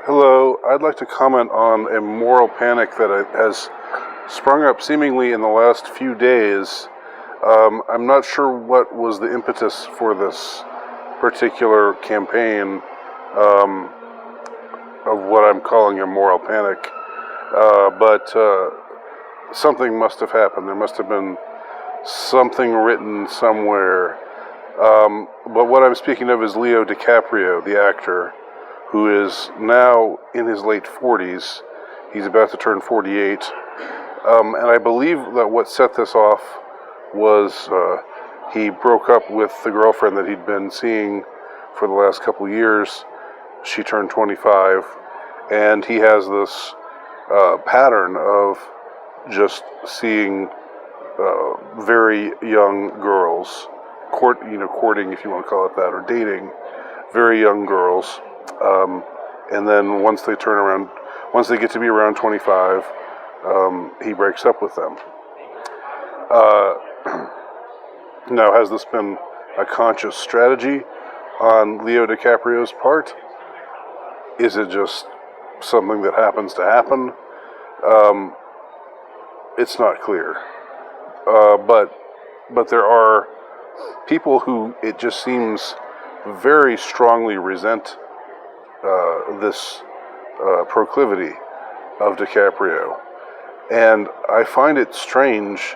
Hello, I'd like to comment on a moral panic that has sprung up seemingly in the last few days. I'm not sure what was the impetus for this particular campaign um, of what I'm calling a moral panic, but something must have happened. There must have been something written somewhere. But what I'm speaking of is Leo DiCaprio, the actor, who is now in his late 40s. He's about to turn 48. And I believe that what set this off was he broke up with the girlfriend that he'd been seeing for the last couple years. She turned 25, and he has this pattern of just seeing very young girls, courting, if you want to call it that, or dating very young girls. And then once they get to be around 25, he breaks up with them. Now, has this been a conscious strategy on Leo DiCaprio's part? Is it just something that happens to happen? It's not clear. But there are people who it just seems very strongly resent this proclivity of DiCaprio. And I find it strange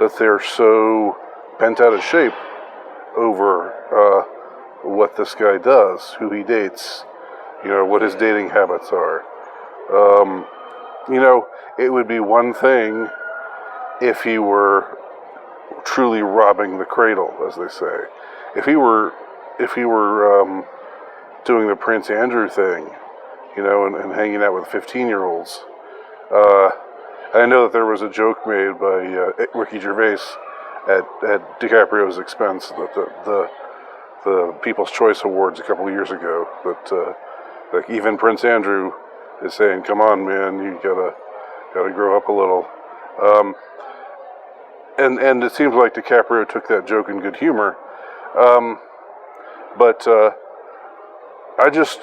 that they're so bent out of shape over what this guy does, who he dates, what his dating habits are. It would be one thing if he were truly robbing the cradle, as they say. If he were doing the Prince Andrew thing, and hanging out with 15-year-olds. I know that there was a joke made by Ricky Gervais at DiCaprio's expense that the People's Choice Awards a couple of years ago, that like even Prince Andrew is saying, "Come on, man, you gotta grow up a little." And it seems like DiCaprio took that joke in good humor, but I just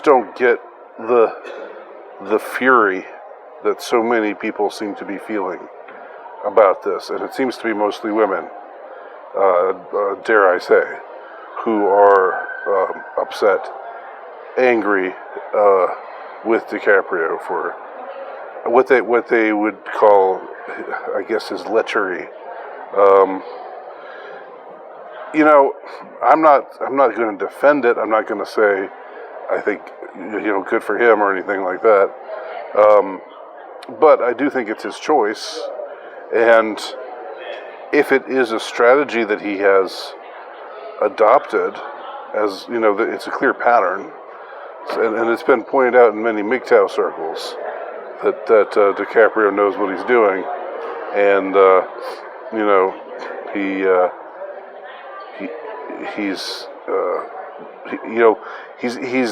don't get the fury that so many people seem to be feeling about this, and it seems to be mostly women, dare I say, who are upset, angry with DiCaprio for what they would call, I guess, his lechery. I'm not going to defend it. I'm not going to say I think good for him or anything like that. But I do think it's his choice, and if it is a strategy that he has adopted, as it's a clear pattern, and it's been pointed out in many MGTOW circles that DiCaprio knows what he's doing, and he's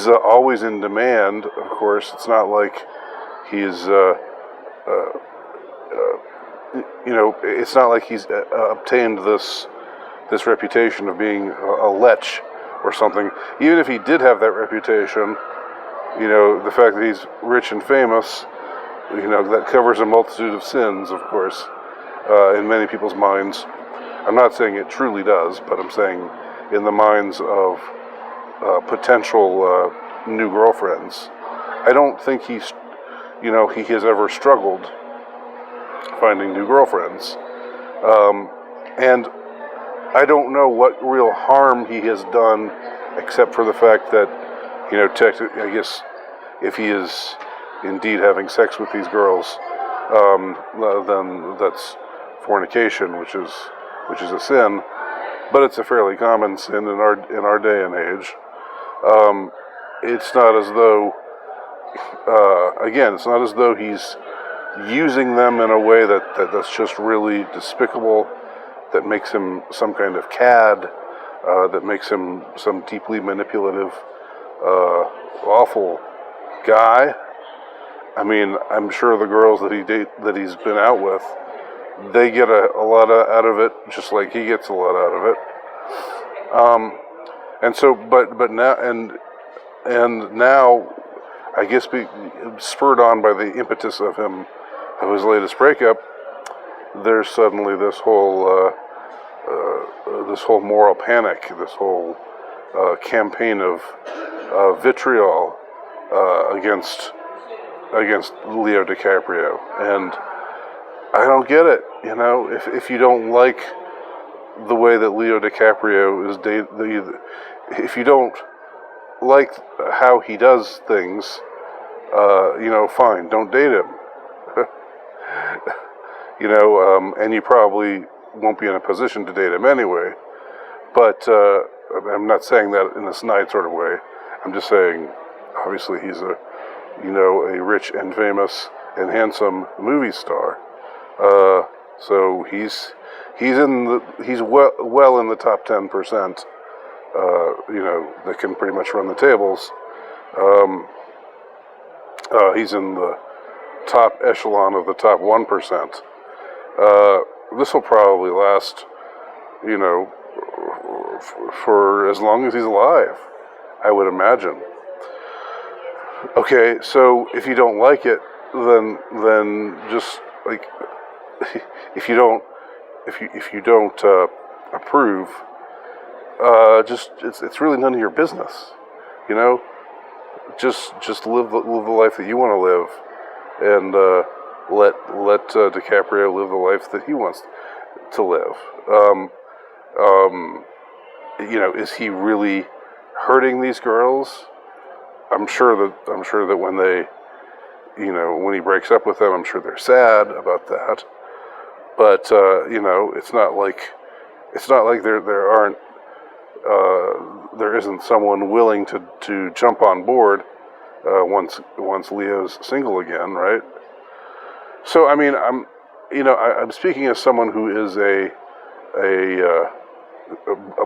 always in demand. Of course, it's not like he's it's not like he's obtained this reputation of being a lech or something. Even if he did have that reputation, the fact that he's rich and famous, that covers a multitude of sins, of course, in many people's minds. I'm not saying it truly does, but I'm saying in the minds of potential new girlfriends. I don't think he has ever struggled finding new girlfriends. And I don't know what real harm he has done, except for the fact that, I guess, if he is indeed having sex with these girls, then that's fornication, which is a sin. But it's a fairly common sin in our day and age. It's not as though, it's not as though he's using them in a way that's just really despicable, that makes him some kind of cad, that makes him some deeply manipulative, awful guy. I mean, I'm sure the girls that he's been out with, they get a lot out of it, just like he gets a lot out of it. And so, but now, and And now, I guess spurred on by the impetus of his latest breakup, there's suddenly this whole moral panic, this whole campaign of vitriol against Leo DiCaprio, and I don't get it. If you don't like the way that Leo DiCaprio is if you don't like how he does things, fine, don't date him. And you probably won't be in a position to date him anyway. But I'm not saying that in a snide sort of way. I'm just saying, obviously, he's a rich and famous and handsome movie star. So he's well in the top 10%. That can pretty much run the tables. He's in the top echelon of the top 1%. This will probably last, for as long as he's alive, I would imagine. Okay, so if you don't like it, then just like if you don't approve, it's really none of your business. Just live the life that you want to live, and let DiCaprio live the life that he wants to live. Is he really hurting these girls? I'm sure that when when he breaks up with them, I'm sure they're sad about that. But it's not like there isn't someone willing to jump on board once Leo's single again, right? So I mean, I'm speaking as someone who is a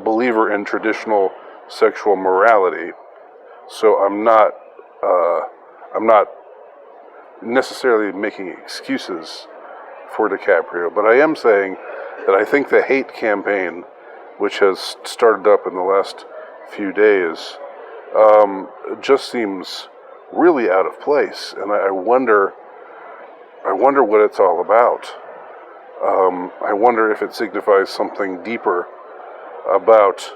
believer in traditional sexual morality. So I'm not necessarily making excuses for DiCaprio, but I am saying that I think the hate campaign, which has started up in the last few days, just seems really out of place, and I wonder what it's all about. I wonder if it signifies something deeper about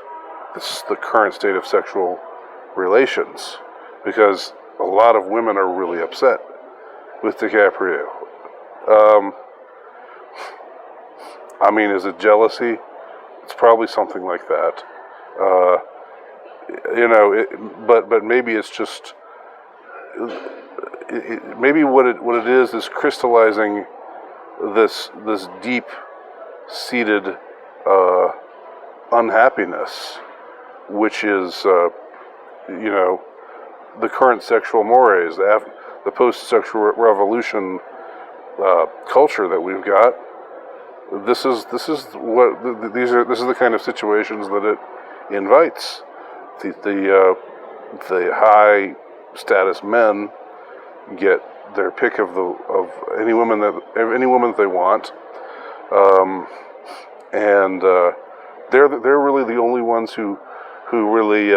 the current state of sexual relations, because a lot of women are really upset with DiCaprio. I mean, is it jealousy? It's probably something like that. But maybe it's just maybe what it is crystallizing this deep-seated unhappiness, which is the current sexual mores, the post-sexual revolution culture that we've got. This is the kind of situations that it invites. The high status men get their pick of any woman that they want, and they're really the only ones who really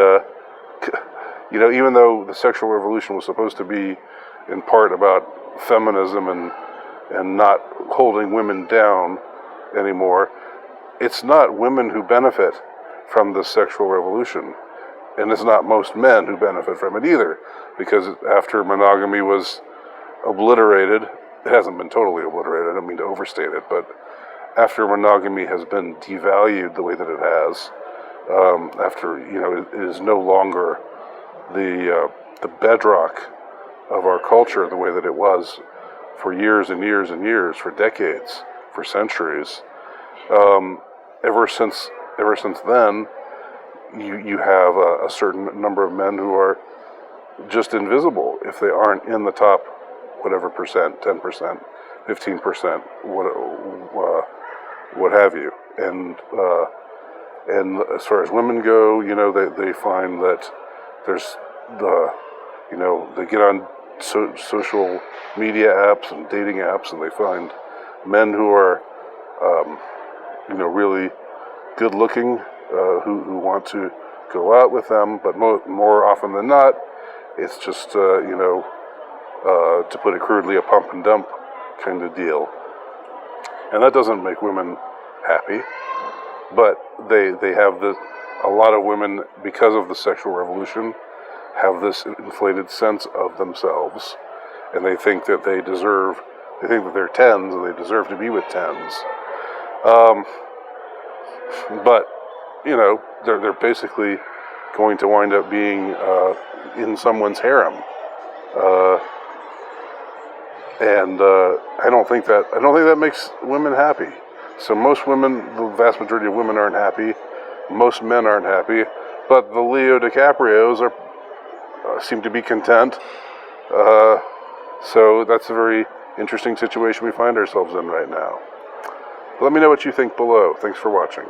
even though the sexual revolution was supposed to be in part about feminism and not holding women down anymore, it's not women who benefit from the sexual revolution, and it's not most men who benefit from it either, because after monogamy was obliterated, it hasn't been totally obliterated, I don't mean to overstate it, but after monogamy has been devalued the way that it has, after it is no longer the bedrock of our culture the way that it was for years and years and years, for decades, for centuries. Ever since then, you have a certain number of men who are just invisible if they aren't in the top whatever percent, 10%, 15%, what have you. And as far as women go, they find that there's they get on social media apps and dating apps, and they find men who are really good looking, who want to go out with them, but more often than not, It's just, to put it crudely, a pump and dump kind of deal. And that doesn't make women happy. But they have a lot of women, because of the sexual revolution, have this inflated sense of themselves. And they think that they think that they're 10s and they deserve to be with 10s. But, they're basically going to wind up being in someone's harem. And I don't think that makes women happy. So most women, the vast majority of women aren't happy. Most men aren't happy. But the Leo DiCaprios seem to be content. So that's a very interesting situation we find ourselves in right now. Let me know what you think below. Thanks for watching.